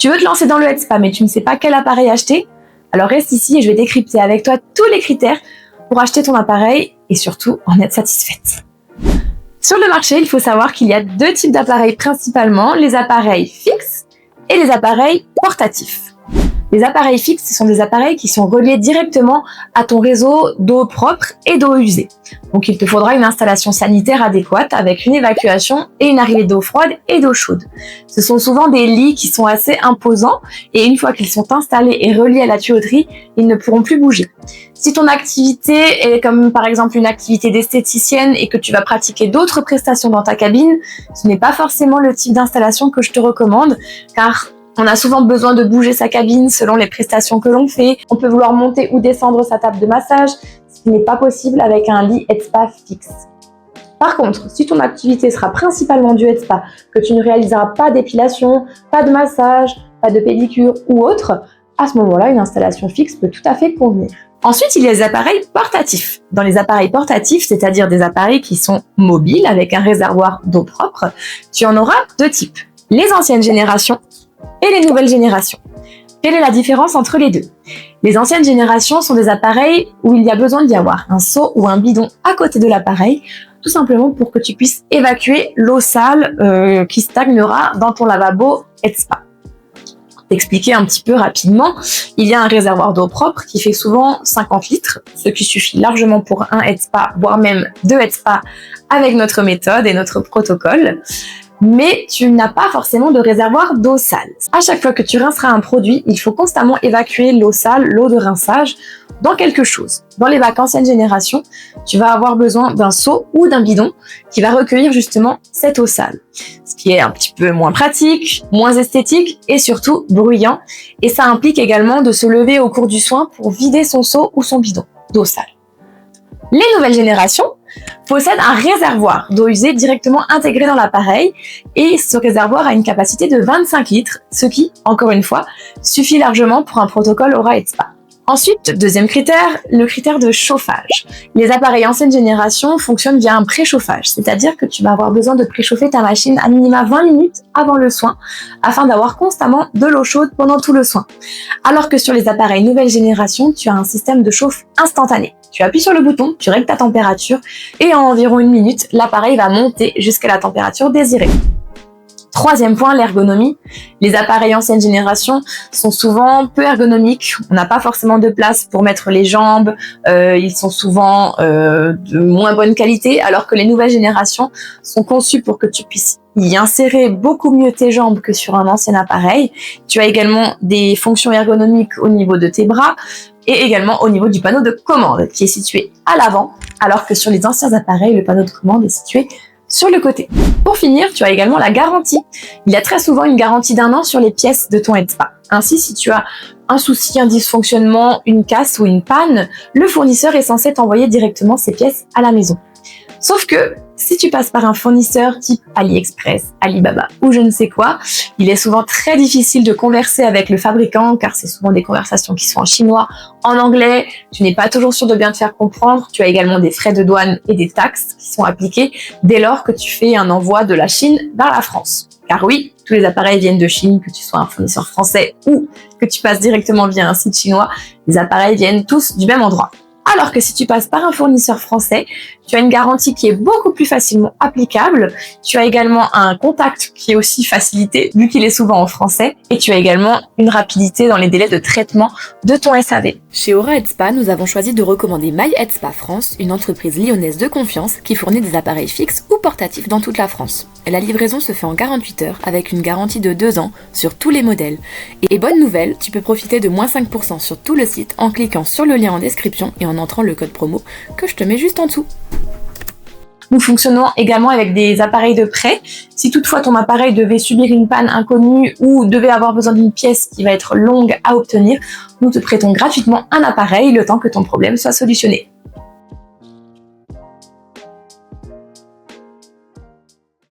Tu veux te lancer dans le Headspa, mais tu ne sais pas quel appareil acheter? Alors reste ici et je vais décrypter avec toi tous les critères pour acheter ton appareil et surtout en être satisfaite. Sur le marché, il faut savoir qu'il y a deux types d'appareils principalement, les appareils fixes et les appareils portatifs. Les appareils fixes, ce sont des appareils qui sont reliés directement à ton réseau d'eau propre et d'eau usée. Donc il te faudra une installation sanitaire adéquate avec une évacuation et une arrivée d'eau froide et d'eau chaude. Ce sont souvent des lits qui sont assez imposants et une fois qu'ils sont installés et reliés à la tuyauterie, ils ne pourront plus bouger. Si ton activité est comme par exemple une activité d'esthéticienne et que tu vas pratiquer d'autres prestations dans ta cabine, ce n'est pas forcément le type d'installation que je te recommande car on a souvent besoin de bouger sa cabine selon les prestations que l'on fait. On peut vouloir monter ou descendre sa table de massage, ce qui n'est pas possible avec un lit Headspa fixe. Par contre, si ton activité sera principalement du Headspa, que tu ne réaliseras pas d'épilation, pas de massage, pas de pédicure ou autre, à ce moment-là, une installation fixe peut tout à fait convenir. Ensuite, il y a les appareils portatifs. Dans les appareils portatifs, c'est-à-dire des appareils qui sont mobiles avec un réservoir d'eau propre, tu en auras deux types. Les anciennes générations et les nouvelles générations. Quelle est la différence entre les deux? Les anciennes générations sont des appareils où il y a besoin d'y avoir un seau ou un bidon à côté de l'appareil, tout simplement pour que tu puisses évacuer l'eau sale qui stagnera dans ton lavabo Headspa. Pour t'expliquer un petit peu rapidement, il y a un réservoir d'eau propre qui fait souvent 50 litres, ce qui suffit largement pour un Headspa, voire même deux Headspa avec notre méthode et notre protocole. Mais tu n'as pas forcément de réservoir d'eau sale. À chaque fois que tu rinceras un produit, il faut constamment évacuer l'eau sale, l'eau de rinçage, dans quelque chose. Dans les bacs ancienne génération, tu vas avoir besoin d'un seau ou d'un bidon qui va recueillir justement cette eau sale. Ce qui est un petit peu moins pratique, moins esthétique et surtout bruyant. Et ça implique également de se lever au cours du soin pour vider son seau ou son bidon d'eau sale. Les nouvelles générations possèdent un réservoir d'eau usée directement intégré dans l'appareil et ce réservoir a une capacité de 25 litres, ce qui, encore une fois, suffit largement pour un protocole Aura Headspa. Ensuite, deuxième critère, le critère de chauffage. Les appareils ancienne génération fonctionnent via un préchauffage, c'est-à-dire que tu vas avoir besoin de préchauffer ta machine à minima 20 minutes avant le soin, afin d'avoir constamment de l'eau chaude pendant tout le soin. Alors que sur les appareils nouvelle génération, tu as un système de chauffe instantané. Tu appuies sur le bouton, tu règles ta température et en environ 1 minute, l'appareil va monter jusqu'à la température désirée. Troisième point, l'ergonomie. Les appareils ancienne génération sont souvent peu ergonomiques. On n'a pas forcément de place pour mettre les jambes. Ils sont souvent de moins bonne qualité, alors que les nouvelles générations sont conçues pour que tu puisses y insérer beaucoup mieux tes jambes que sur un ancien appareil. Tu as également des fonctions ergonomiques au niveau de tes bras et également au niveau du panneau de commande qui est situé à l'avant, alors que sur les anciens appareils, le panneau de commande est situé sur le côté. Pour finir, tu as également la garantie. Il y a très souvent une garantie d'1 an sur les pièces de ton Headspa. Ainsi, si tu as un souci, un dysfonctionnement, une casse ou une panne, le fournisseur est censé t'envoyer directement ces pièces à la maison. Sauf que si tu passes par un fournisseur type AliExpress, Alibaba ou je ne sais quoi, il est souvent très difficile de converser avec le fabricant car c'est souvent des conversations qui sont en chinois, en anglais, tu n'es pas toujours sûr de bien te faire comprendre, tu as également des frais de douane et des taxes qui sont appliqués dès lors que tu fais un envoi de la Chine vers la France. Car oui, tous les appareils viennent de Chine, que tu sois un fournisseur français ou que tu passes directement via un site chinois, les appareils viennent tous du même endroit. Alors que si tu passes par un fournisseur français, tu as une garantie qui est beaucoup plus facilement applicable. Tu as également un contact qui est aussi facilité, vu qu'il est souvent en français. Et tu as également une rapidité dans les délais de traitement de ton SAV. Chez Aura Headspa, nous avons choisi de recommander My Headspa France, une entreprise lyonnaise de confiance qui fournit des appareils fixes ou portatifs dans toute la France. La livraison se fait en 48 heures avec une garantie de 2 ans sur tous les modèles. Et bonne nouvelle, tu peux profiter de moins 5% sur tout le site en cliquant sur le lien en description et en entrant le code promo que je te mets juste en dessous. Nous fonctionnons également avec des appareils de prêt. Si toutefois ton appareil devait subir une panne inconnue ou devait avoir besoin d'une pièce qui va être longue à obtenir, nous te prêtons gratuitement un appareil le temps que ton problème soit solutionné.